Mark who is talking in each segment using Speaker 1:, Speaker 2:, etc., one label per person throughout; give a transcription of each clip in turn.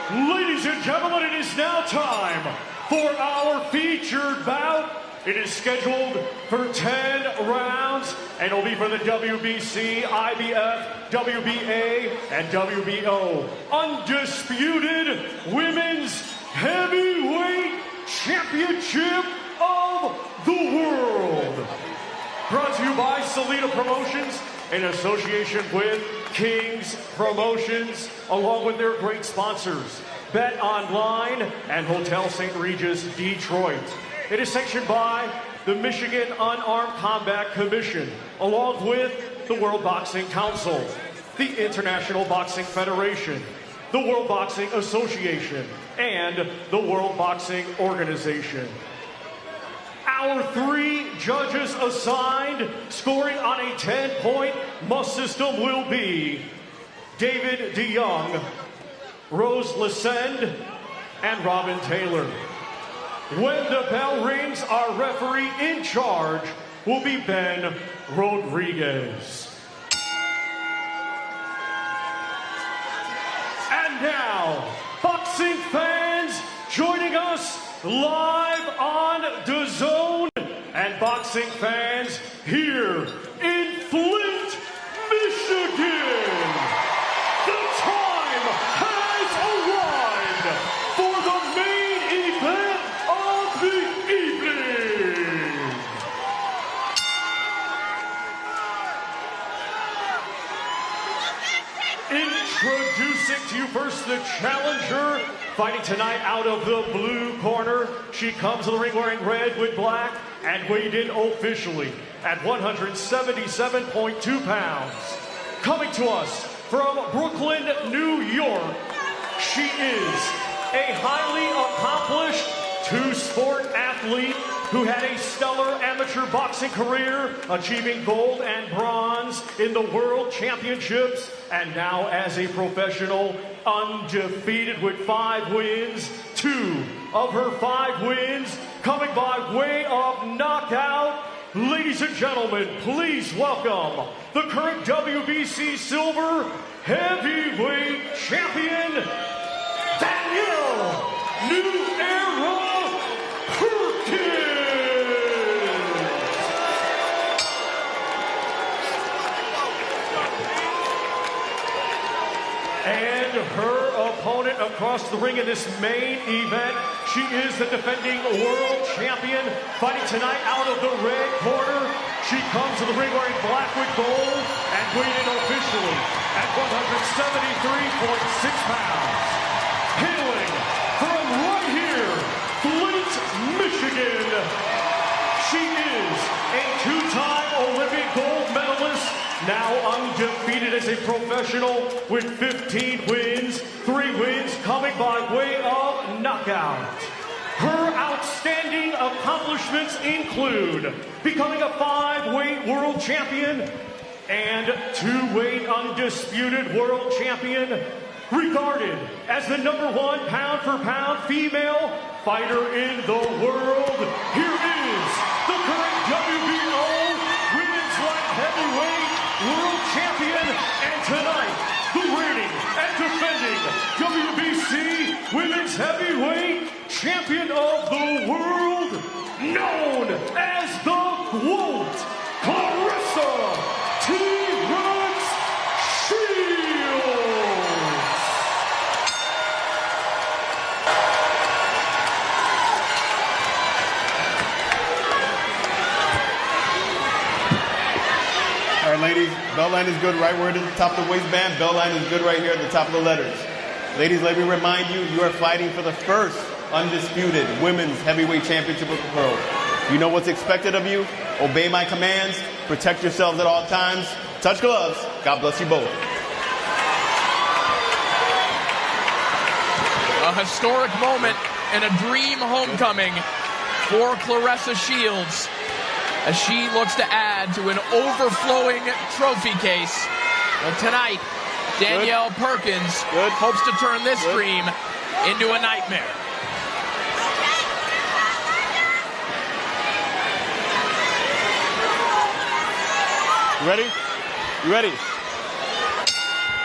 Speaker 1: Ladies and gentlemen, it is now time for our featured bout. It is scheduled for 10 rounds, and it'll be for the WBC, IBF, WBA, and WBO Undisputed Women's Heavyweight Championship of the World. Brought to you by Salida Promotions in association with King's Promotions, along with their great sponsors, Bet Online and Hotel St. Regis, Detroit. It is sanctioned by the Michigan Unarmed Combat Commission, along with the World Boxing Council, the International Boxing Federation, the World Boxing Association, and the World Boxing Organization. Our 3 judges assigned, scoring on a 10-point must system, will be David DeYoung, Rose Lesend, and Robin Taylor. When the bell rings, our referee in charge will be Ben Rodriguez. And now, boxing fans joining us live on DAZN, and boxing fans here in Flint, Michigan. The time has arrived for the main event of the evening. Introducing to you first the challenger, fighting tonight out of the blue corner. She comes to the ring wearing red with black and weighed in officially at 177.2 pounds. Coming to us from Brooklyn, New York, she is a highly accomplished 2-sport athlete who had a stellar amateur boxing career, achieving gold and bronze in the World Championships, and now as a professional, undefeated with 5 wins. 2 of her 5 wins coming by way of knockout. Ladies and gentlemen, please welcome the current WBC Silver Heavyweight Champion, Danielle New Era Perkins. And her opponent across the ring in this main event, she is the defending world champion, fighting tonight out of the red corner. She comes to the ring wearing black with gold and weighed in officially at 173.6 pounds. Hailing from right here, Flint, Michigan, she is a 2-time Olympic gold medalist, now undefeated as a professional with 15 wins, 3 wins coming by way of knockout. Her outstanding accomplishments include becoming a 5-weight world champion and 2-weight undisputed world champion, regarded as the #1 pound-for-pound female fighter in the world. Here is the current WBO Women's Light Heavyweight World Champion, and tonight, the reigning and defending WBC Women's Heavyweight Champion of the World, known as the GOAT, Claressa T-Rex Shields.
Speaker 2: All right, ladies, bell line is good right where it is at the top of the waistband. Bell line is good right here at the top of the letters. Ladies, let me remind you, you are fighting for the first undisputed women's heavyweight championship of the world. You know what's expected of you. Obey my commands. Protect yourselves at all times. Touch gloves. God bless you both.
Speaker 3: A historic moment and a dream homecoming for Claressa Shields, as she looks to add to an overflowing trophy case. And tonight, Danielle Perkins hopes to turn this dream into a nightmare.
Speaker 2: You ready? You ready?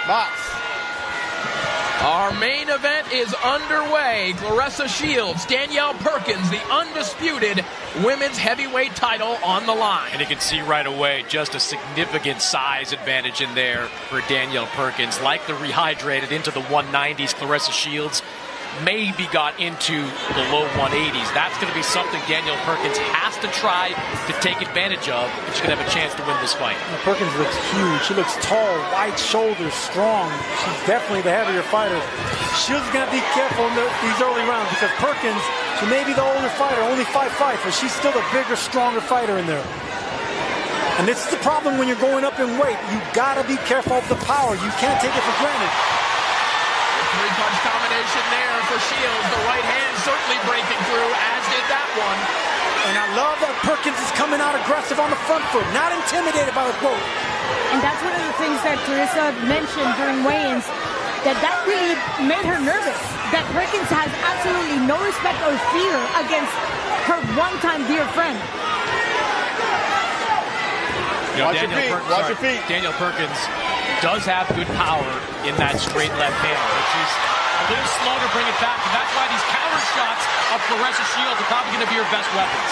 Speaker 2: Box.
Speaker 3: Our main event is underway. Claressa Shields, Danielle Perkins, the undisputed women's heavyweight title on the line.
Speaker 4: And you can see right away just a significant size advantage in there for Danielle Perkins. Like the rehydrated into the 190s, Claressa Shields maybe got into the low 180s. That's going to be something Danielle Perkins has to try to take advantage of if she's going to have a chance to win this fight.
Speaker 5: Perkins looks huge. She looks tall, wide shoulders, strong. She's definitely the heavier fighter. Shields is going to be careful in these early rounds because Perkins, she may be the older fighter, only 5'5", but she's still a bigger, stronger fighter in there. And this is the problem when you're going up in weight. You got to be careful of the power. You can't take it for granted.
Speaker 3: Three-punch combination there for Shields. The right hand certainly breaking through, as did that one.
Speaker 5: And I love that Perkins is coming out aggressive on the front foot, not intimidated by the quote.
Speaker 6: And that's one of the things that Claressa mentioned during weigh-ins, that really made her nervous. That Perkins has absolutely no respect or fear against her one-time dear friend.
Speaker 2: Watch your feet.
Speaker 4: Danielle Perkins does have good power in that straight left hand, but she's a little slow to bring it back, and that's why these counter shots of Claressa Shields are probably going to be her best weapons.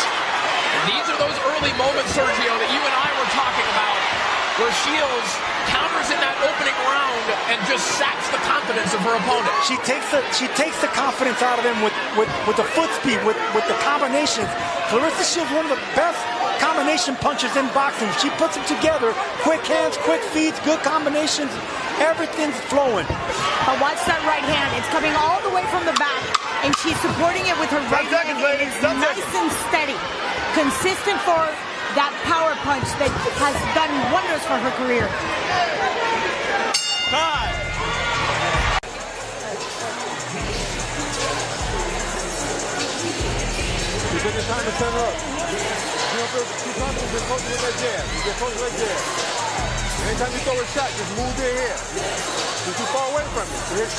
Speaker 3: And these are those early moments, Sergio, that you and I were talking about, where Shields counters in that opening round and just saps the confidence of her opponent.
Speaker 5: She takes the confidence out of him with the foot speed, with the combinations. Claressa Shields, one of the best combination punchers in boxing. She puts them together. Quick hands, quick feeds, good combinations. Everything's flowing.
Speaker 6: But watch that right hand. It's coming all the way from the back, and she's supporting it with her right hand. It's nice and steady. Consistent for that power punch that has done wonders for her career.
Speaker 2: Time.
Speaker 7: You get the time to turn up. You don't feel too comfortable, get close with that jab. You get close with that jab. Anytime you throw a shot, just move their head. You're too far away from it. Just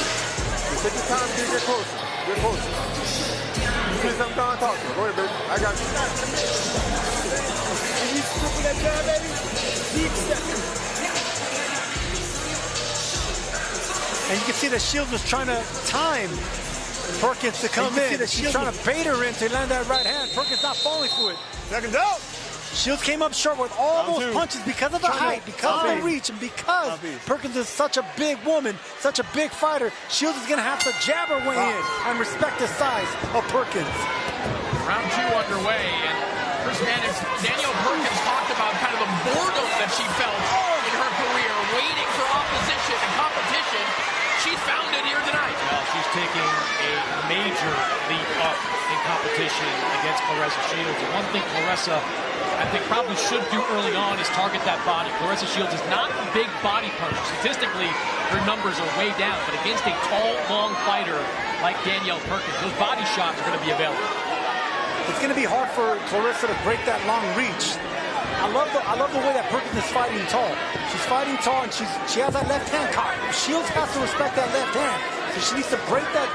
Speaker 7: take your time to get closer. Get closer. You see something, Don? Talk to me. Go ahead, baby. I got you. And you stick with that jab, baby. Keep stepping.
Speaker 5: And you can see that Shields was trying to time Perkins to come in. She's trying to bait her in to land that right hand. Perkins not falling for it.
Speaker 2: Seconds out.
Speaker 5: Shields came up short with all those punches because of the height, because of the reach, and because Perkins is such a big woman, such a big fighter. Shields is going to have to jab her way in and respect the size of Perkins.
Speaker 3: Round two underway, and Chris Mannix, Danielle Perkins talked about kind of the boredom that she felt in her career, waiting for opposition and competition. She found it here tonight.
Speaker 4: Well, she's taking a major leap up in competition against Claressa Shields. And one thing Claressa, I think, probably should do early on is target that body. Claressa Shields is not a big body puncher. Statistically, her numbers are way down. But against a tall, long fighter like Danielle Perkins, those body shots are going to be available.
Speaker 5: It's going to be hard for Claressa to break that long reach. I love the way that Perkins is fighting tall. She's fighting tall, and she has that left hand caught. Shields has to respect that left hand, so she needs to break that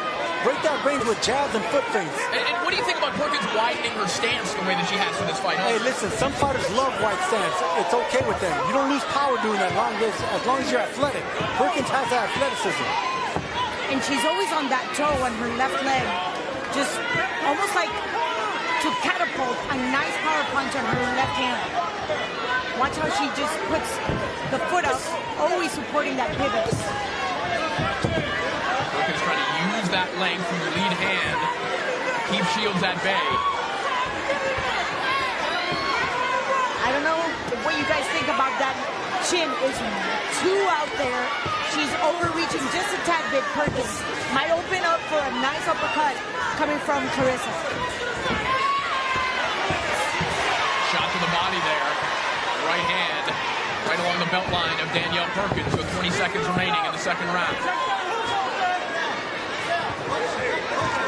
Speaker 5: range with jabs and foot feints.
Speaker 3: And what do you think about Perkins widening her stance the way that she has for this fight?
Speaker 5: Hey, listen, some fighters love wide stance. It's okay with them. You don't lose power doing that as long as you're athletic. Perkins has that athleticism.
Speaker 6: And she's always on that toe on her left leg, just almost like to catapult a nice power punch on her left hand. Watch how she just puts the foot up, always supporting that pivot.
Speaker 3: Perkins trying to use that length from the lead hand to keep Shields at bay.
Speaker 6: I don't know what you guys think about that. Chin is too out there. She's overreaching just a tad bit. Perkins might open up for a nice uppercut coming from Claressa.
Speaker 3: Shot to the body there. Right hand, right along the belt line of Danielle Perkins with 20 seconds remaining in the second round.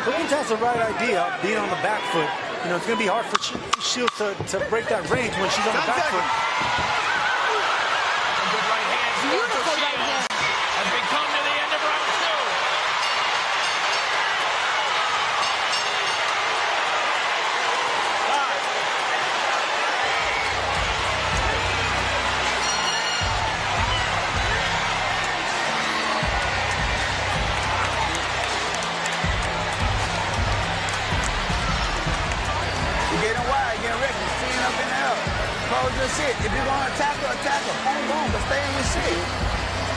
Speaker 5: Perkins has the right idea, being on the back foot. You know, it's going to be hard for Shields to break that range when she's on the back foot.
Speaker 3: A good right hand.
Speaker 6: Beautiful right hand.
Speaker 3: As we come to the end of round two.
Speaker 8: your shit. If you want to tackle, attack her. Boom, boom, but stay in your shit.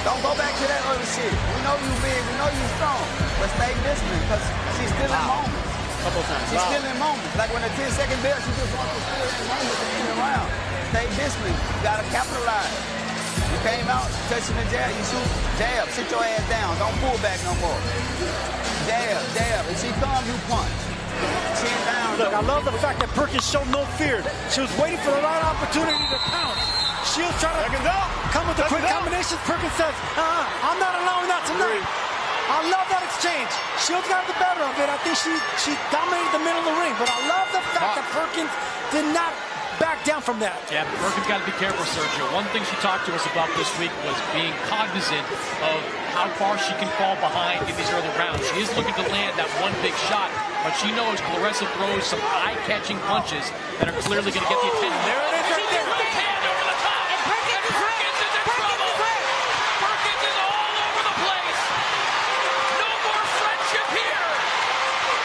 Speaker 8: Don't go back to that other shit. We know you big, we know you strong, but stay disciplined because she's still in moments.
Speaker 2: Couple times.
Speaker 8: She's still in moments. Like when the 10-second bell, she just wants to still in moments and end the round. Stay disciplined. You got to capitalize. You came out, touching the jab, you shoot, jab, sit your ass down. Don't pull back no more. Jab, jab. If she comes, you punch. Chin down.
Speaker 5: Look, I love the fact that Perkins showed no fear. She was waiting for the right opportunity to pounce. Shields trying to come with the quick combinations. Perkins says, I'm not allowing that tonight. I love that exchange. Shields got the better of it. I think she dominated the middle of the ring, but I love the fact that Perkins did not back down from that.
Speaker 4: Yeah, but Perkins got to be careful, Sergio. One thing she talked to us about this week was being cognizant of how far she can fall behind in these early rounds. She is looking to land that one big shot, but she knows Claressa throws some eye-catching punches that are clearly going to get the attention. There it is right there. Right hand over the top. And Perkins is in trouble. Perkins is all over the place. No more friendship here.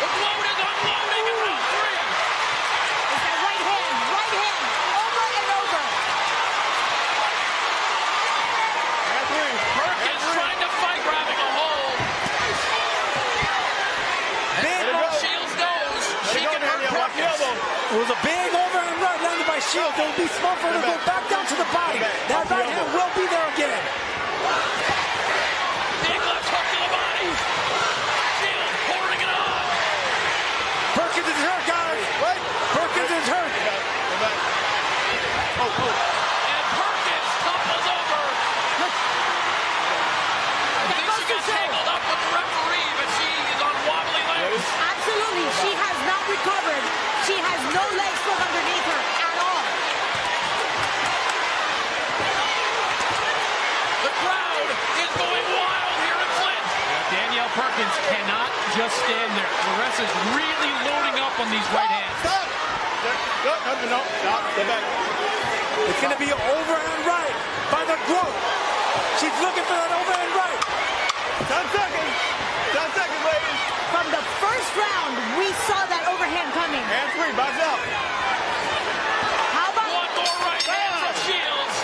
Speaker 4: The load is unloading in round 3.
Speaker 6: It's that right hand, over and over.
Speaker 4: Perkins trying to fight, grabbing a hold. Shields knows she can hurt Perkins.
Speaker 5: It was a big overhand right landed by Shields. It would be smart for her to go back down to the body. That right hand will be there again.
Speaker 4: Big left hook to the body. Shields pouring it on.
Speaker 5: Perkins is hurt, guys. What? Perkins is hurt.
Speaker 4: And Perkins topples over. I think she got tangled up with the referee, but she is on wobbly legs.
Speaker 6: Absolutely, she has not recovered. She has no legs from underneath her at all.
Speaker 4: The crowd is going wild here in Flint. Danielle Perkins cannot just stand there. Claressa's really loading up on these right hands.
Speaker 2: Stop. No. Stop. Stay back.
Speaker 5: It's going to be an overhand right by the group. She's looking for that overhand right.
Speaker 2: 10 seconds. 10 seconds, ladies.
Speaker 6: From the first round, we saw that overhand coming.
Speaker 2: Hands free. Box out.
Speaker 6: How about
Speaker 4: One more right hand from Shields.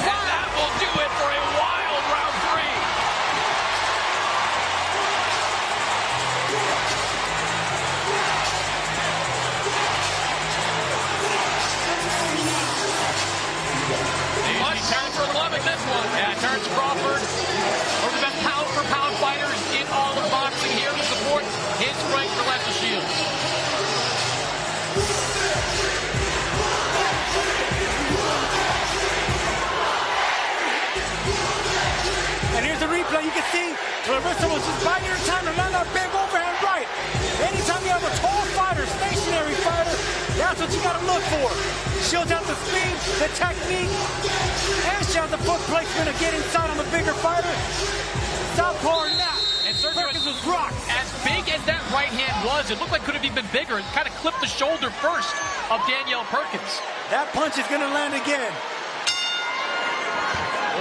Speaker 4: And that will do it for a wild round 3. She turns for Lubbock this one. Yeah, turns Crawford. One of the best pound-for-pound fighters in all of boxing here to support his strength for Claressa Shields.
Speaker 5: And here's the replay. You can see Claressa was just biding her time to land that big overhand right. Anytime you have a tall fighter, stationary fighter, that's what you got to look for. Shields has the speed, the technique, and she has the foot placement to get inside on the bigger fighter. Southpaw or not.
Speaker 4: And Sergio,
Speaker 5: Perkins was rocked.
Speaker 4: as big as that right hand was, it looked like it could have even been bigger. It kind of clipped the shoulder first of Danielle Perkins.
Speaker 5: That punch is going to land again.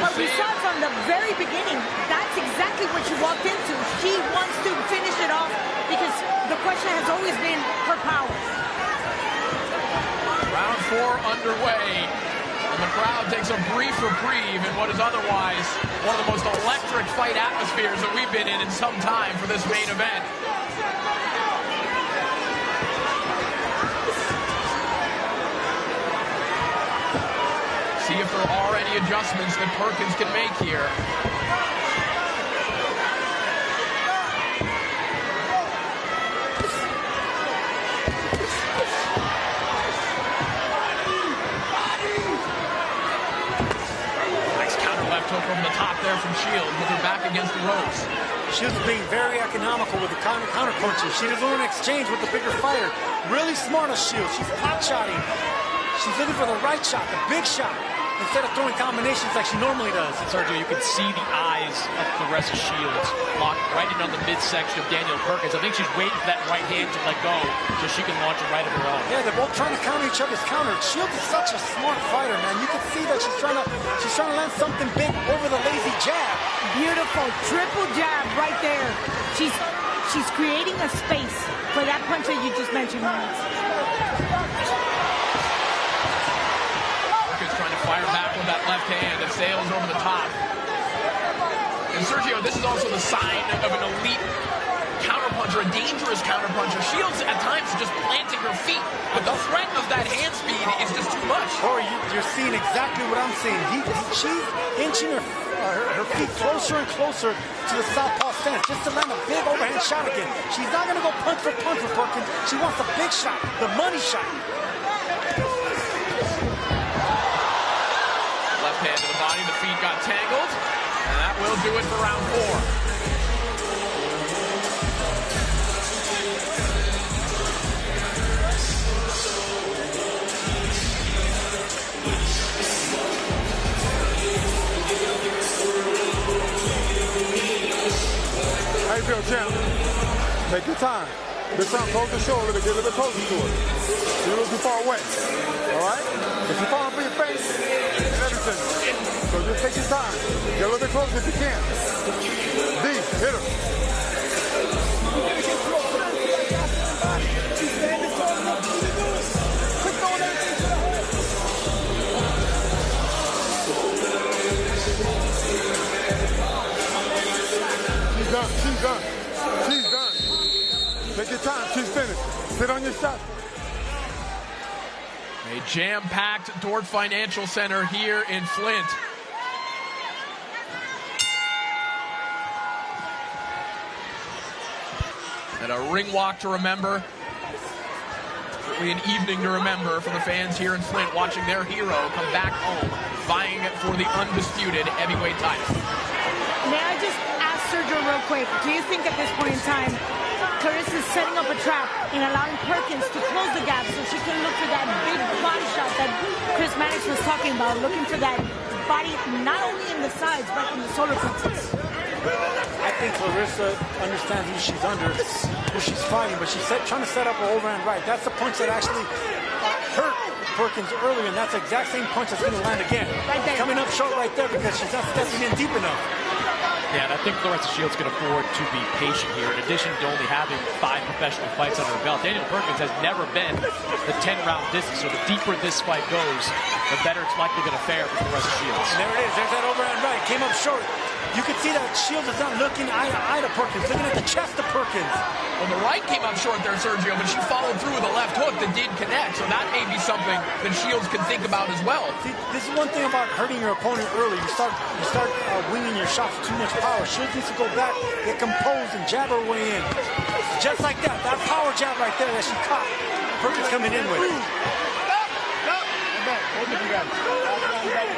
Speaker 6: But we saw from the very beginning, that's exactly what she walked into. She wants to finish it off because the question has always been her power.
Speaker 3: Round 4 underway. And the crowd takes a brief reprieve in what is otherwise one of the most electric fight atmospheres that we've been in some time for this main event. See if there are any adjustments that Perkins can make here. Nice counter left hook from the top there from Shields with her back against the ropes.
Speaker 5: Shields being very economical with the counter punches. She doesn't want to exchange with the bigger fighter. Really smart on Shields. She's pot-shotting. She's looking for the right shot, the big shot, instead of throwing combinations like she normally does.
Speaker 4: Sergio, you can see the eyes of Claressa Shields locked right in on the midsection of Danielle Perkins. I think she's waiting for that right hand to let go so she can launch it right of her own.
Speaker 5: Yeah, they're both trying to counter each other's counter. Shields is such a smart fighter, man. You can see that she's trying to land something big over the lazy jab.
Speaker 6: Beautiful triple jab right there. She's creating a space for that punch that you just mentioned, Lance.
Speaker 3: Perkins Fire back with that left hand and sails over the top. And Sergio, this is also the sign of an elite counterpuncher, a dangerous counterpuncher. Shields at times just planting her feet, but the threat of that hand speed is just too much.
Speaker 5: Corey, you're seeing exactly what I'm seeing. She's inching her feet closer and closer to the southpaw stance just to land a big overhand shot again. She's not going to go punch for Perkins. She wants the big shot, the money shot.
Speaker 3: Left hand to the body, the feet got tangled, and that will do it for round 4.
Speaker 7: How you feel, champ? Take your time. This time, close the shoulder to get a little bit closer to it. You're a little too far away. All right? If you're falling for your face and everything. So just take your time. Get a little bit closer if you can. D, hit her. She's done. She's done. Take your time. She's finished. Sit on your shot.
Speaker 3: A jam-packed Dort Financial Center here in Flint. And a ring walk to remember. Certainly an evening to remember for the fans here in Flint watching their hero come back home, vying for the undisputed heavyweight title.
Speaker 6: May I just ask Sergio real quick, do you think at this point in time, Claressa is setting up a trap and allowing Perkins to close the gap so she can look for that big body shot that Chris Mannix was talking about, looking for that body not only in the sides, but in the solar plexus?
Speaker 5: I think Claressa understands who she's under, who she's fighting, but she's trying to set up an overhand right. That's the punch that actually hurt Perkins earlier, and that's the exact same punch that's going to land again.
Speaker 6: Right there.
Speaker 5: Coming up short right there because she's not stepping in deep enough.
Speaker 4: Yeah, and I think Claressa Shields can afford to be patient here. In addition to only having 5 professional fights under her belt, Danielle Perkins has never been the 10-round distance. So the deeper this fight goes, the better it's likely going to fare for Claressa Shields.
Speaker 5: And there it is. There's that overhand right. Came up short. You can see that Shields is not looking eye to eye to Perkins, looking at the chest of Perkins.
Speaker 3: Well, the right came up short there, Sergio, but she followed through with a left hook that did connect, so that may be something that Shields can think about as well.
Speaker 5: See, this is one thing about hurting your opponent early. You start winging your shots with too much power. Shields needs to go back, get composed, and jab her way in. Just like that. That power jab right there that she caught. Perkins coming in with.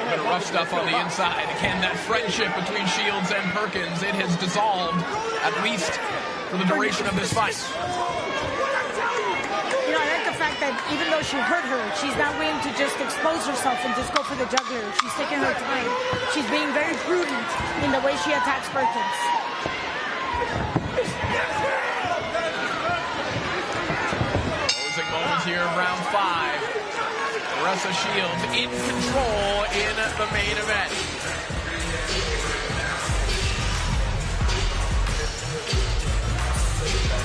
Speaker 3: Bit of rough stuff on the inside. Again, that friendship between Shields and Perkins, it has dissolved, at least for the duration of this fight.
Speaker 6: You know, I like the fact that even though she hurt her, she's not willing to just expose herself and just go for the jugular. She's taking her time. She's being very prudent in the way she attacks Perkins.
Speaker 3: Closing moments here of round 5. Claressa Shields in control in the main event.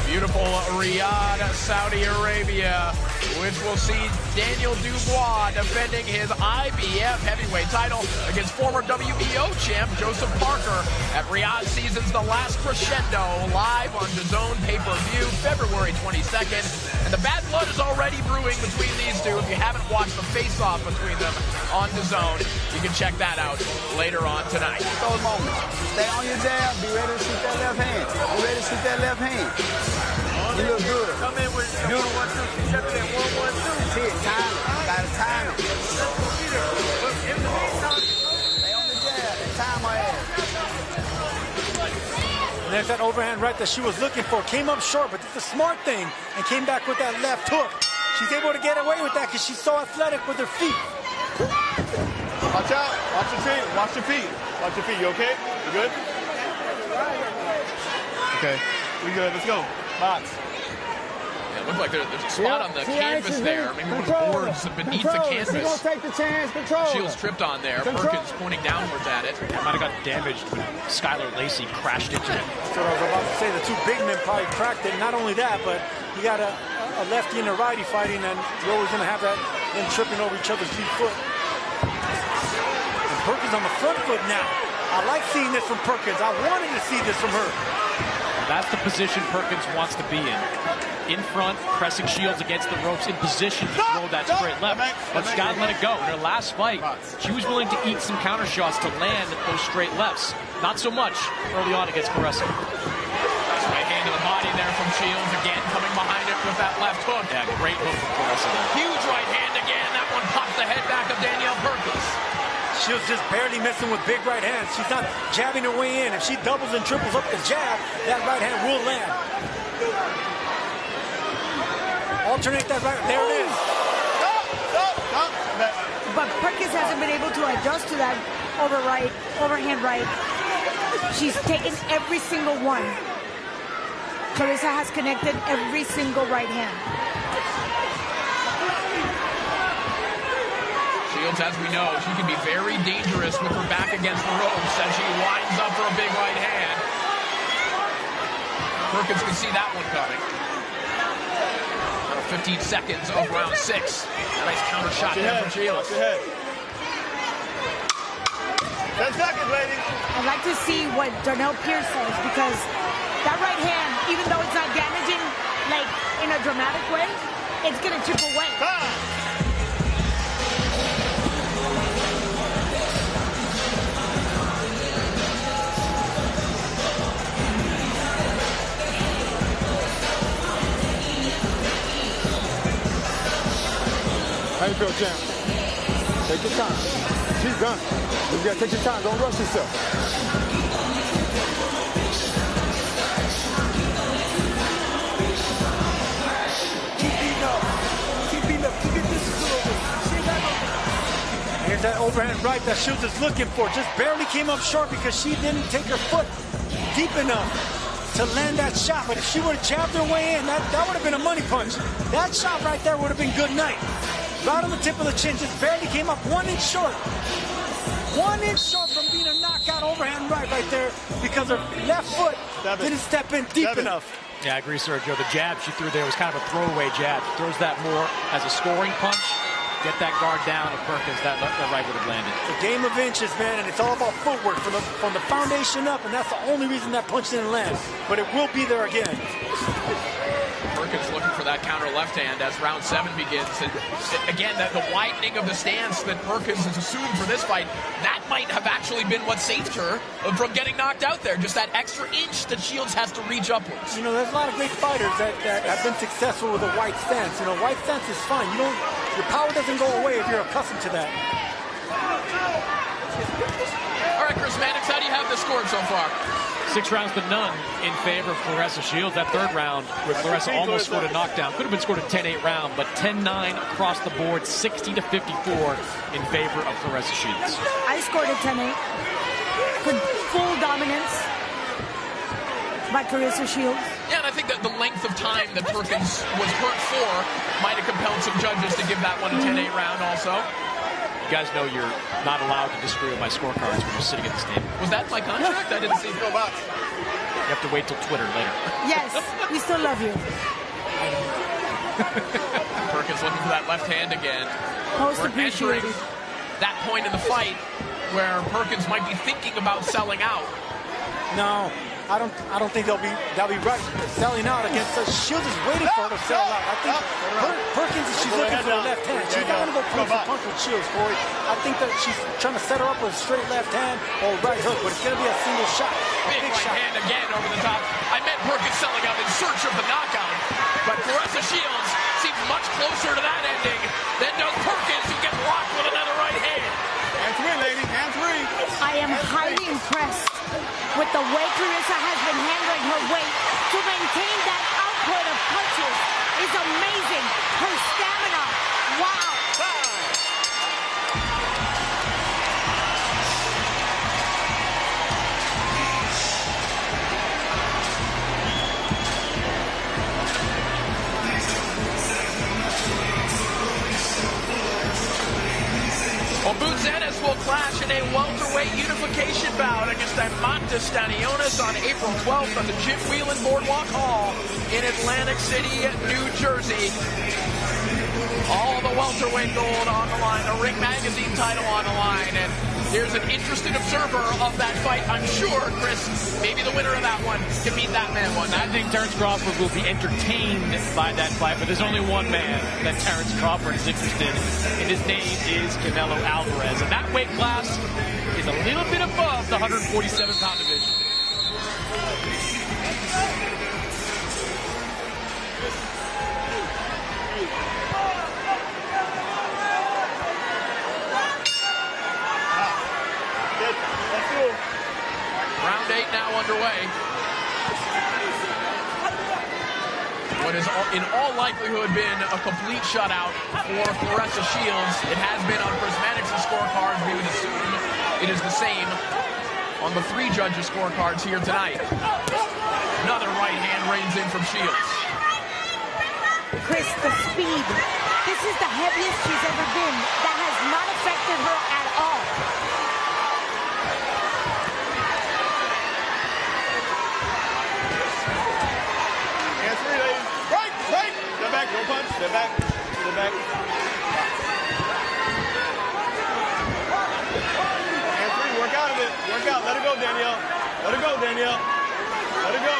Speaker 3: Beautiful Riyadh, Saudi Arabia, which will see Daniel Dubois defending his IBF heavyweight title against former WBO champ Joseph Parker at Riyadh Season's The Last Crescendo, live on DAZN pay-per-view February 22nd. And the bad blood is already brewing between these two. If you haven't watched the face-off between them on DAZN, you can check that out later on tonight.
Speaker 8: Those moments. Stay on your jab. Be ready to shoot that left hand. Be ready to shoot that left hand. You look good.
Speaker 9: Come in with 1-1-2. She checked in 1-1-2.
Speaker 8: That's it. Time it. Got to time it.
Speaker 9: In the meantime,
Speaker 8: stay on the jab. Time my ass.
Speaker 5: And there's that overhand right that she was looking for. Came up short, but it's a smart thing. And came back with that left hook. She's able to get away with that because she's so athletic with her feet.
Speaker 2: Watch out. Watch your feet. Watch your feet. Watch your feet. You okay? You good? Okay. We good. Let's go. Box.
Speaker 3: Yeah, it looked like there's a spot on the canvas there. Maybe one of the boards beneath the canvas.
Speaker 8: She's going to take the chance. Control.
Speaker 3: Shields tripped on there. Perkins pointing downwards at it.
Speaker 4: It might have got damaged when Skylar Lacey crashed into it.
Speaker 5: That's what I was about to say. The two big men probably cracked it. Not only that, but you got a lefty and a righty fighting, and you're always going to have that them tripping over each other's deep foot. Perkins on the front foot now. I like seeing this from Perkins. I wanted to see this from her.
Speaker 4: That's the position Perkins wants to be in. In front, pressing Shields against the ropes, in position to throw that straight left. But she's got to let it go. In her last fight, she was willing to eat some counter shots to land those straight lefts. Not so much early on against Claressa.
Speaker 3: Nice right hand to the body there from Shields. Again, coming behind it with that left hook.
Speaker 4: Yeah, great hook from Claressa there.
Speaker 3: Huge right hand again. That one popped the head back of Danielle Perkins.
Speaker 5: She was just barely missing with big right hands. She's not jabbing her way in. If she doubles and triples up the jab, that right hand will land. Alternate that right. There it is.
Speaker 6: But Perkins hasn't been able to adjust to that overhand right. She's taken every single one. Claressa has connected every single right hand.
Speaker 3: Shields, as we know, she can be very dangerous with her back against the ropes as she winds up for a big right hand. Perkins can see that one coming. 15 seconds of round 6. A nice counter shot there from Shields.
Speaker 2: 10 seconds, ladies.
Speaker 6: I'd like to see what Danielle Pierce says, because that right hand, even though it's not damaging like in a dramatic way, it's gonna chip away.
Speaker 7: How you feel, champ? Take your time. She's done. You gotta take your time. Don't rush yourself.
Speaker 9: Keep beating up. Keep beating up. Keep getting this a little bit. She ain't got no...
Speaker 5: Here's that overhand right that Shields is looking for. Just barely came up short because she didn't take her foot deep enough to land that shot. But if she would have jabbed her way in, that would have been a money punch. That shot right there would have been good night. Right on the tip of the chin, just barely came up 1 inch short. 1 inch short from being a knockout overhand right there because her left foot didn't step in deep enough.
Speaker 4: Yeah, I agree, Sergio. The jab she threw there was kind of a throwaway jab. She throws that more as a scoring punch. Get that guard down, and Perkins, that right would have landed.
Speaker 5: It's a game of inches, man, and it's all about footwork from the foundation up, and that's the only reason that punch didn't land. But it will be there again.
Speaker 3: Perkins looking for that counter left hand as round 7 begins. And again, the widening of the stance that Perkins has assumed for this fight, that might have actually been what saved her from getting knocked out there. Just that extra inch that Shields has to reach upwards.
Speaker 5: You know, there's a lot of great fighters that have been successful with a wide stance. You know, wide stance is fine. Your power doesn't go away if you're accustomed to that.
Speaker 3: All right, Chris Mannix, how do you have this scored so far?
Speaker 4: 6 rounds to none in favor of Claressa Shields. That third round, where Claressa almost scored a knockdown, could have been scored a 10-8 round, but 10-9 across the board, 60-54 in favor of Claressa Shields.
Speaker 6: I scored a 10-8. Full dominance by Claressa Shields.
Speaker 3: Yeah, and I think that the length of time that Perkins was hurt for might have compelled some judges to give that one a 10-8 round also.
Speaker 4: You guys know you're not allowed to disagree with my scorecards when you're sitting at this table.
Speaker 3: Was that my contract? I didn't see it.
Speaker 4: You have to wait till Twitter later.
Speaker 6: Yes, we still love you.
Speaker 3: Perkins looking for that left hand again.
Speaker 6: Most
Speaker 3: We're entering
Speaker 6: appreciated.
Speaker 3: that point in the fight where Perkins might be thinking about selling out.
Speaker 5: No, I don't think they'll be right selling out against us. Shields is waiting for her to sell out. I think Perkins, she's looking for the left hand. She's not going to go punch for punch with Shields, Corey. I think that she's trying to set her up with a straight left hand or right hook, but it's going to be a single shot.
Speaker 3: Big right
Speaker 5: shot.
Speaker 3: hand again over the top. I meant Perkins selling out in search of the knockout, but Claressa Shields seems much closer to that ending than does Perkins, who gets rocked with another right hand.
Speaker 2: Hand 3, ladies, hand 3.
Speaker 6: I am highly impressed with the way Claressa has been handling her weight to maintain that output of punches. Is amazing. Her stamina, wow.
Speaker 3: Well, Boots will clash in a welterweight unification bout against Amanda Stanionis on April 12th at the Jim Whelan Boardwalk Hall in Atlantic City, New Jersey. All the welterweight gold on the line, the Ring Magazine title on the line, and here's an interested observer of that fight. I'm sure, Chris, maybe the winner of that one can beat that man one night.
Speaker 4: I think Terrence Crawford will be entertained by that fight, but there's only one man that Terrence Crawford is interested in, and his name is Canelo Alvarez. And that weight class is a little bit above the 147-pound division.
Speaker 3: Round 8 now underway. What has in all likelihood been a complete shutout for Claressa Shields. It has been on Prismatic's scorecards. We would assume it is the same on the 3 judges' scorecards here tonight. Another right hand rains in from Shields.
Speaker 6: Chris, the speed. This is the heaviest she's ever been. That has not affected her at all.
Speaker 2: Step back, no punch. Step back. Step back. Hands free, work out of it. Work out. Let it go, Danielle. Let it go, Danielle. Let it go.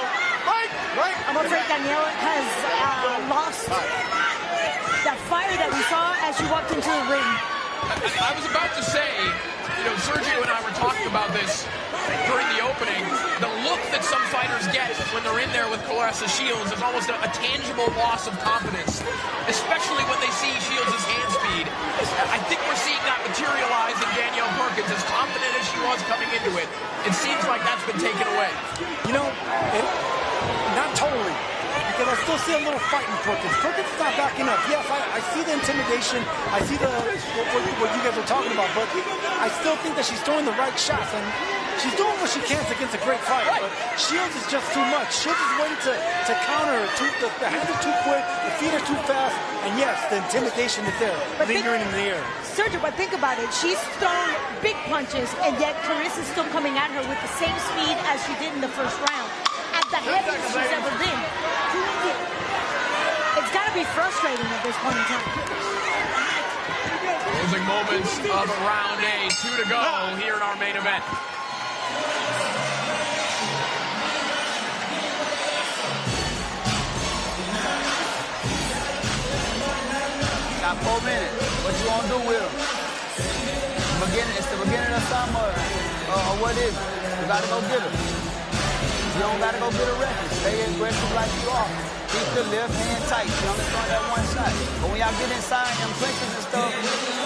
Speaker 2: Right.
Speaker 6: I'm afraid Danielle has lost that fire that we saw as she walked into the ring.
Speaker 3: I was about to say, Sergio and I were talking about this during the opening. The look that some fighters get when they're in there with Claressa Shields is almost a tangible loss of confidence, especially when they see Shields' hand speed. I think we're seeing that materialize in Danielle Perkins. As confident as she was coming into it, it seems like that's been taken away.
Speaker 5: Not totally. Because I still see a little fight in Perkins. Perkins is not backing up. Yes, I see the intimidation. I see what you guys are talking about. But I still think that she's throwing the right shots. And she's doing what she can against a great fighter. But Shields is just too much. Shields is waiting to counter her. The hands are too quick. The feet are too fast. And yes, the intimidation is there. Lingering in the air.
Speaker 6: Sergio, but think about it. She's thrown big punches. And yet Claressa's still coming at her with the same speed as she did in the first round. At the heaviest she's ever been. It's got to be frustrating at this point in time.
Speaker 3: Closing moments of round 8. 2 to go here in our main event.
Speaker 8: Got 4 minutes. What you gonna do with them? It's the beginning of summer. Or what is it? You gotta go get them. You don't gotta go get a record. Stay aggressive like you are. Keep the left hand tight. You only throw that one shot. But when y'all get inside them clinches and stuff,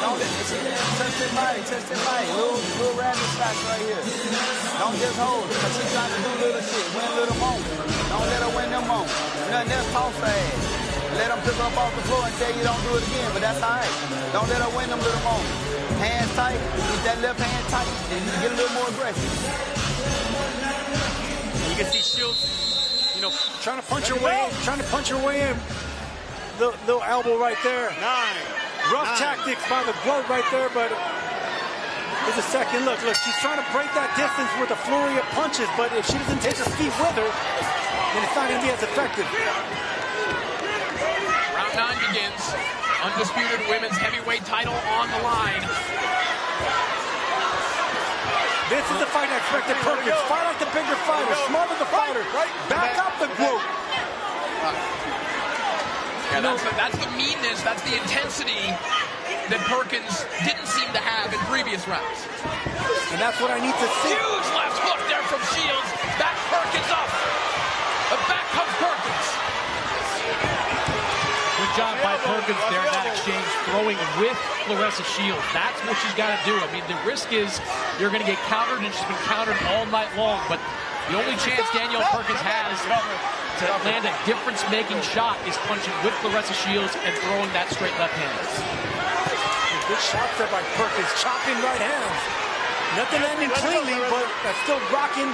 Speaker 8: don't touch it mighty, touch it mighty. Little rabbit shots right here. Don't just hold it. Because she's trying to do little shit. Win little moments. Don't let her win them moments. Nothing else, toss her ass. Let them pick up off the floor and tell you don't do it again. But that's all right. Don't let her win them little moments. Hands tight. Keep that left hand tight. And you get a little more aggressive.
Speaker 5: You can see Shields, trying to punch her way in. Little elbow right there.
Speaker 2: 9.
Speaker 5: Rough tactics by the glove right there, but there's a second look. Look, she's trying to break that distance with a flurry of punches, but if she doesn't take her feet with her, then it's not going to be as effective.
Speaker 3: Round 9 begins. Undisputed women's heavyweight title on the line.
Speaker 5: This is the fight I expected Perkins. Fight like the bigger fighter, smarter the fighter. Back up the group.
Speaker 3: Yeah, that's the meanness, that's the intensity that Perkins didn't seem to have in previous rounds.
Speaker 5: And that's what I need to see.
Speaker 3: Huge left hook there from Shields. Back Perkins up. But back comes Perkins.
Speaker 4: Good job by Perkins there in that exchange, throwing with Claressa Shields. That's what she's got to do. I mean, the risk is you're going to get countered, and she's been countered all night long. But the only chance Danielle Perkins has to land a difference-making shot is punching with Claressa Shields and throwing that straight left hand.
Speaker 5: Good shot there by Perkins, chopping right hands. Nothing landing cleanly, but that's still rocking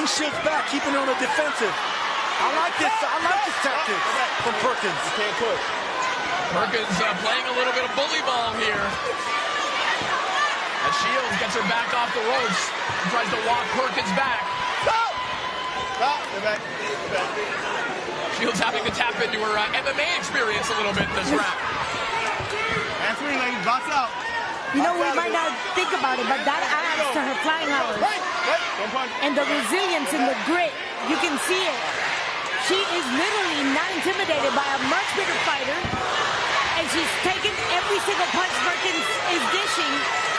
Speaker 5: Shields back, keeping her on the defensive. I like this tactic from Perkins. You can't push.
Speaker 3: Perkins playing a little bit of bully ball here. As Shields gets her back off the ropes and tries to walk Perkins back.
Speaker 2: Stop! Stop! Get back. Get back.
Speaker 3: Shields having to tap into her MMA experience a little bit in this round.
Speaker 2: And 3, ladies, box out.
Speaker 6: You know, we might not think about it, but that adds to her flying hours. And the resilience and the grit, you can see it. She is literally not intimidated by a much bigger fighter, and she's taking every single punch Perkins is dishing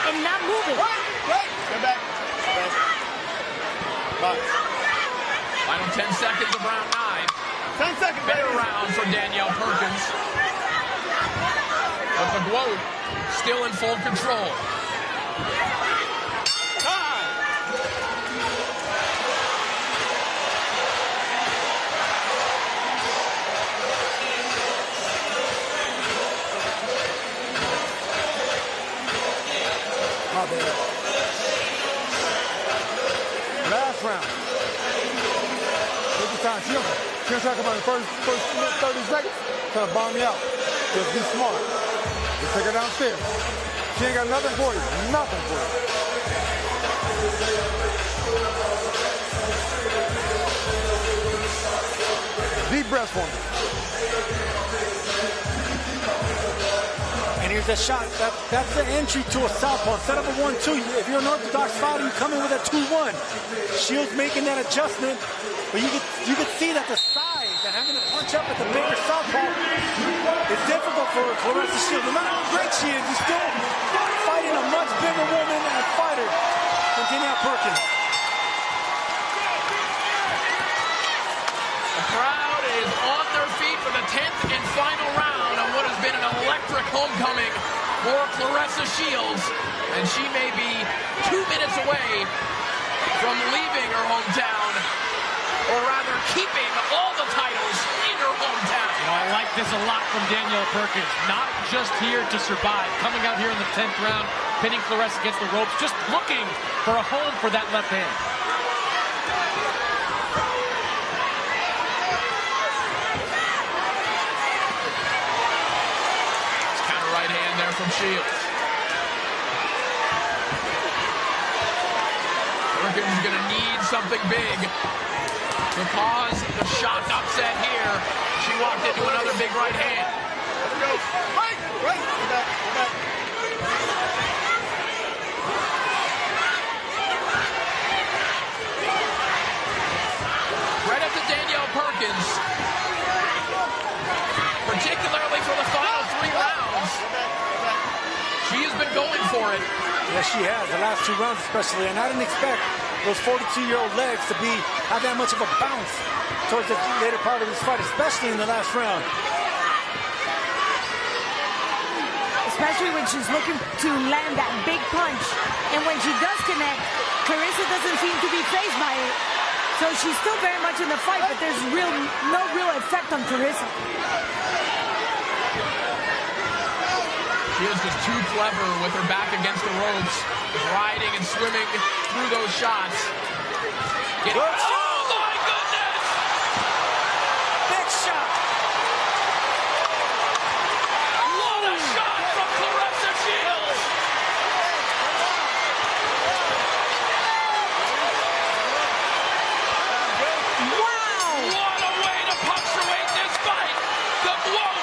Speaker 6: and not moving.
Speaker 2: Get back. Box.
Speaker 3: Final 10 seconds of round 9.
Speaker 2: 10 seconds.
Speaker 3: Better round for Danielle Perkins. But the GWOAT still in full control.
Speaker 7: My bad. Last round. Take your time. She don't talk about the first 30 seconds. Trying to bomb me out. Just be smart. Just take her downstairs. She ain't got nothing for you. Nothing for you. Deep breaths for me.
Speaker 5: And here's a shot. That's the entry to a southpaw. Set up a 1-2. If you're an orthodox fighter, you come in with a 2-1. Shields making that adjustment, but you could see that the size and having to punch up at the bigger southpaw is difficult for Claressa Shields. No matter how great she is, she's still fighting a much bigger woman and fighter than Danielle Perkins.
Speaker 3: The crowd is on their feet for the 10th and final round of what has been an electric homecoming for Claressa Shields. And she may be 2 minutes away from leaving her hometown, or rather keeping all the titles in her hometown.
Speaker 4: You know, I like this a lot from Danielle Perkins. Not just here to survive, coming out here in the 10th round, pinning Claressa against the ropes, just looking for a home for that left hand.
Speaker 3: From Shields. Perkins is going to need something big to cause the shock upset here. She walked into another big right hand.
Speaker 2: Let her go. Right. Go back.
Speaker 3: Credit to Danielle Perkins, particularly for the final 3 rounds. She has been going for it.
Speaker 5: Yes, she has. The last 2 rounds especially. And I didn't expect those 42-year-old legs to have that much of a bounce towards the later part of this fight, especially in the last round.
Speaker 6: Especially when she's looking to land that big punch. And when she does connect, Claressa doesn't seem to be fazed by it. So she's still very much in the fight, but there's no real effect on Claressa.
Speaker 3: She is just too clever with her back against the ropes, riding and swimming through those shots. Oh my goodness!
Speaker 5: Big shot!
Speaker 3: What a shot from Claressa Shields!
Speaker 6: Wow!
Speaker 3: What a way to punctuate this fight! The GWOAT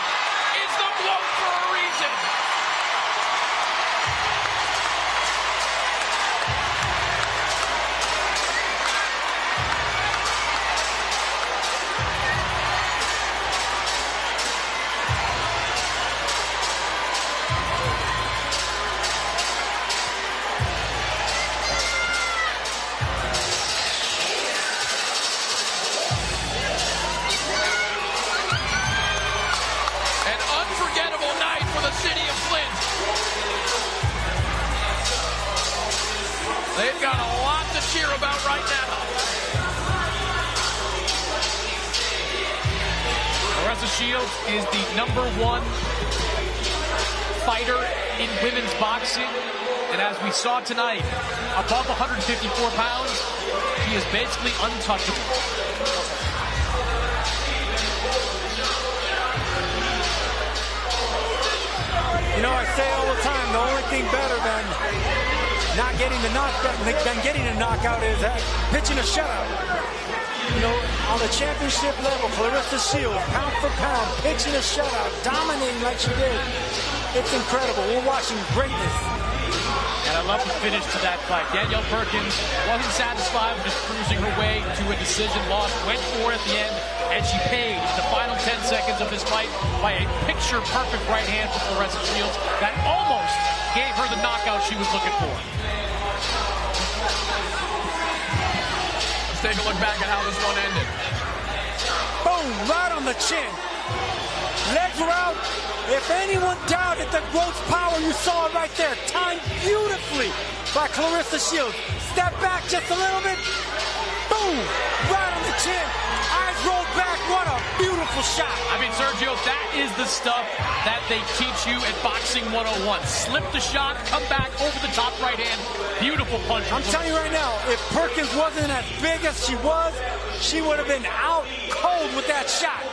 Speaker 3: is the GWOAT for a reason! They've got a lot to cheer about right now.
Speaker 4: Claressa Shields is the #1 fighter in women's boxing. And as we saw tonight, above 154 pounds, she is basically untouchable.
Speaker 5: You know, I say all the time, the only thing better than getting a knockout is pitching a shutout. You know, on On the championship level, Claressa Shields, pound for pound, pitching a shutout, dominating like she did. It's incredible. We're watching greatness.
Speaker 4: And I love the finish to that fight. Danielle Perkins wasn't satisfied with just cruising her way to a decision loss, went for it at the end, and she paid the final 10 seconds of this fight by a picture-perfect right hand for Claressa Shields that almost gave her the knockout she was looking for.
Speaker 3: Let's take a look back at how this one ended.
Speaker 5: Boom, right on the chin. Legs were out. If anyone doubted the gross power, you saw it right there. Timed beautifully by Claressa Shields. Step back just a little bit. Boom, right on the chin. Eyes rolled back. What a beautiful shot.
Speaker 4: I mean, Sergio, that is the stuff that they teach you at Boxing 101. Slip the shot, come back over the top right hand. Beautiful punch.
Speaker 5: I'm telling you right now, if Perkins wasn't as big as she was, she would have been out cold with that shot.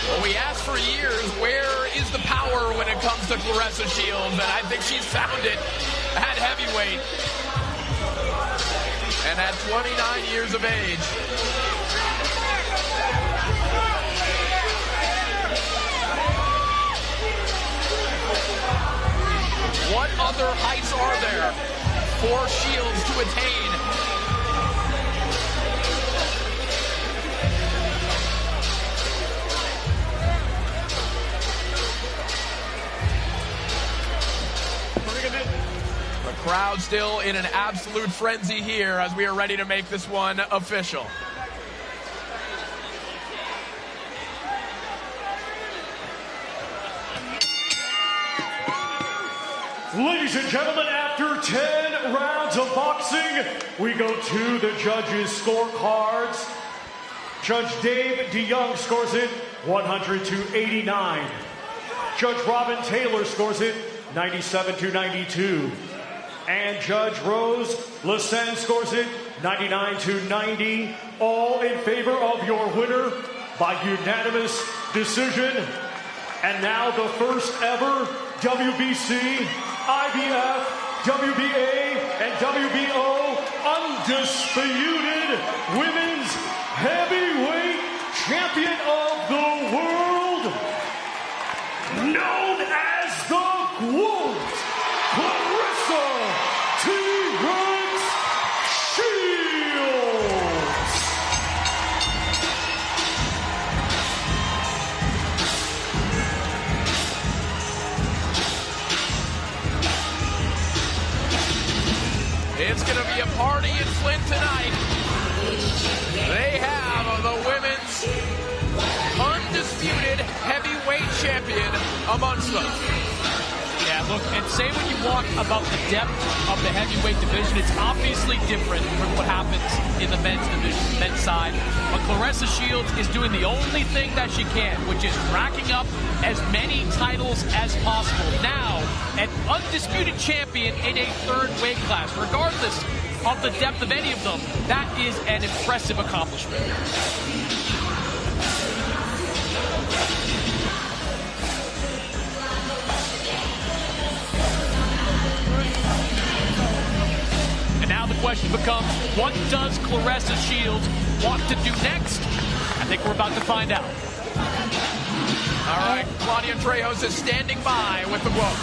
Speaker 3: Well, we asked for years, where is the power when it comes to Claressa Shields? And I think she's found it at heavyweight. And at 29 years of age. What other heights are there for Shields to attain? The crowd still in an absolute frenzy here as we are ready to make this one official.
Speaker 1: Ladies and gentlemen, after 10 rounds of boxing, we go to the judges' scorecards. Judge Dave DeYoung scores it 100-89. Judge Robin Taylor scores it 97-92. And Judge Rose Lassen scores it 99-90. All in favor of your winner by unanimous decision. And now the first ever WBC, IBF, WBA, and WBO undisputed women's heavyweight champion of the world, known as the GOAT, Claressa T-Rex Shields.
Speaker 3: It's going to be a party in Flint tonight. They have the women's undisputed heavyweight champion amongst them.
Speaker 4: Yeah, look, and say what you want about the depth of the heavyweight division. It's obviously different from what happens in the men's division, men's side. But Claressa Shields is doing the only thing that she can, which is racking up as many titles as possible. Now, an undisputed champion in a third weight class. Regardless of the depth of any of them, that is an impressive accomplishment. And now the question becomes, what does Claressa Shields want to do next? I think we're about to find out.
Speaker 3: All right, Claudia Trejos is standing by with the GOAT.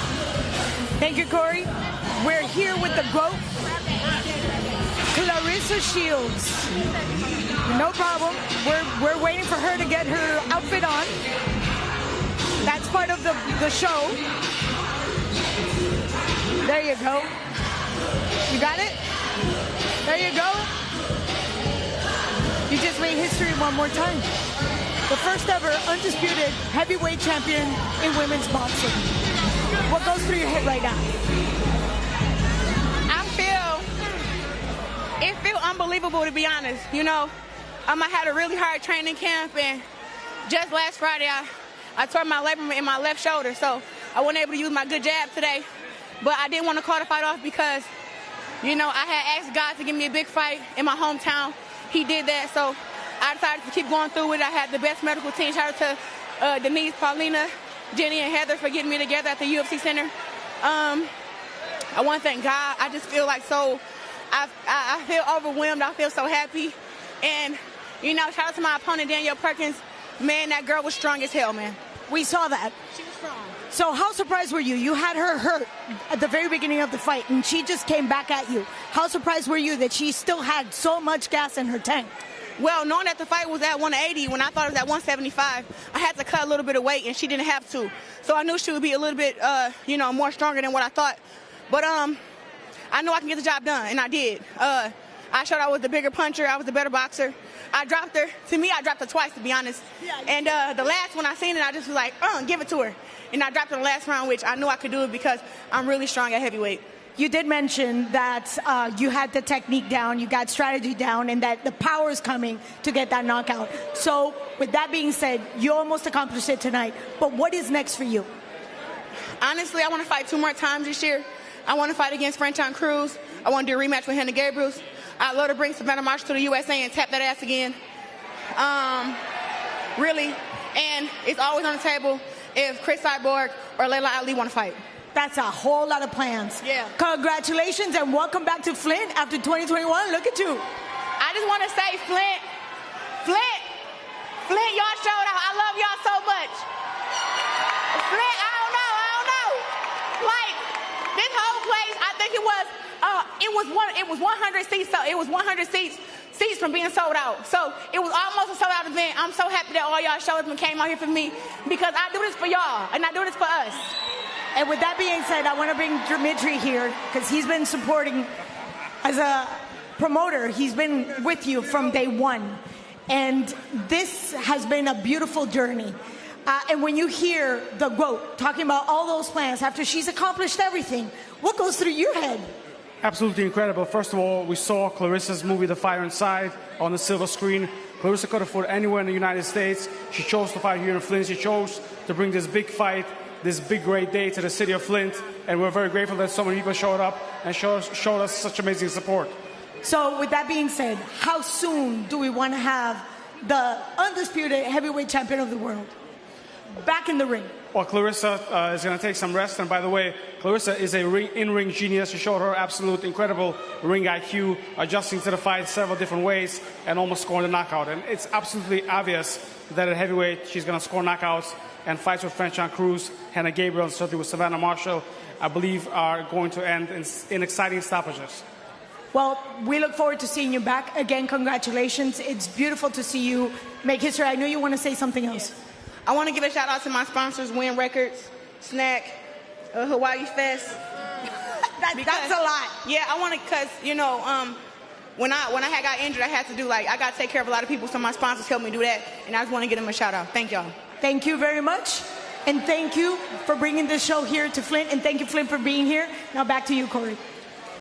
Speaker 6: Thank you, Corey. We're here with the GOAT, Claressa Shields. No problem. We're waiting for her to get her outfit on. That's part of the show. There you go. You got it? There you go. You just made history one more time. The first ever undisputed heavyweight champion in women's boxing. What goes through your head right now?
Speaker 10: It feels unbelievable, to be honest. You know, I had a really hard training camp, and just last Friday, I tore my labrum in my left shoulder, so I wasn't able to use my good jab today. But I didn't want to call the fight off because, you know, I had asked God to give me a big fight in my hometown. He did that, so I decided to keep going through with it. I had the best medical team. Shout out to Denise, Paulina, Jenny, and Heather for getting me together at the UFC Center. I want to thank God. I just feel like so I feel overwhelmed. I feel so happy. And, you know, shout out to my opponent, Danielle Perkins. Man, that girl was strong as hell, man.
Speaker 6: We saw that.
Speaker 10: She was strong.
Speaker 6: So how surprised were you? You had her hurt at the very beginning of the fight, and she just came back at you. How surprised were you that she still had so much gas in her tank?
Speaker 10: Well, knowing that the fight was at 180, when I thought it was at 175, I had to cut a little bit of weight, and she didn't have to. So I knew she would be a little bit, you know, more stronger than what I thought. But I know I can get the job done, and I did. I showed I was the bigger puncher. I was the better boxer. I dropped her. To me, I dropped her twice, to be honest. Yeah, and the last one I seen it, I just was like, give it to her. And I dropped her in the last round, which I knew I could do it because I'm really strong at heavyweight.
Speaker 6: You did mention that you had the technique down, you got strategy down, and that the power is coming to get that knockout. So with that being said, you almost accomplished it tonight. But what is next for you?
Speaker 10: Honestly, I want to fight 2 more times this year. I want to fight against Franchon Cruz. I want to do a rematch with Hannah Gabriels. I'd love to bring Savannah Marshall to the USA and tap that ass again. Really. And it's always on the table if Chris Cyborg or Layla Ali want to fight.
Speaker 6: That's a whole lot of plans.
Speaker 10: Yeah.
Speaker 6: Congratulations and welcome back to Flint after 2021. Look at you.
Speaker 10: I just want to say, Flint, y'all showed out. I love y'all so much. Flint, I don't know. Like, this whole place, I think it was 100 seats. So it was 100 seats from being sold out. So it was almost a sold out event. I'm so happy that all y'all showed up and came out here for me because I do this for y'all and I do this for us.
Speaker 6: And with that being said, I want to bring Dimitri here because he's been supporting as a promoter. He's been with you from day one. And this has been a beautiful journey. And when you hear the GOAT talking about all those plans after she's accomplished everything, what goes through your head?
Speaker 5: Absolutely incredible. First of all, we saw Claressa's movie, The Fire Inside, on the silver screen. Claressa could have fought anywhere in the United States. She chose to fight here in Flint. She chose to bring this big fight, this big great day to the city of Flint. And we're very grateful that so many people showed up and showed us such amazing support.
Speaker 6: So with that being said, how soon do we want to have the undisputed heavyweight champion of the world back in the ring?
Speaker 5: Well, Claressa is going to take some rest. And by the way, Claressa is a in-ring genius. She showed her absolute incredible ring IQ, adjusting to the fight several different ways and almost scoring the knockout. And it's absolutely obvious that at heavyweight, she's going to score knockouts, and fights with Franchon Cruz, Hannah Gabriel, and certainly with Savannah Marshall, I believe are going to end in exciting stoppages.
Speaker 6: Well, we look forward to seeing you back. Again, congratulations. It's beautiful to see you make history. I know you want to say something else.
Speaker 10: Yeah. I want to give a shout out to my sponsors, Win Records, Snack, Hawaii Fest.
Speaker 6: That's a lot.
Speaker 10: Yeah, I want to, because, you know, when I had got injured, I had to do, I got to take care of a lot of people, so my sponsors helped me do that, and I just want to give them a shout out. Thank y'all.
Speaker 6: Thank you very much, and thank you for bringing this show here to Flint, and thank you, Flint, for being here. Now back to you, Corey.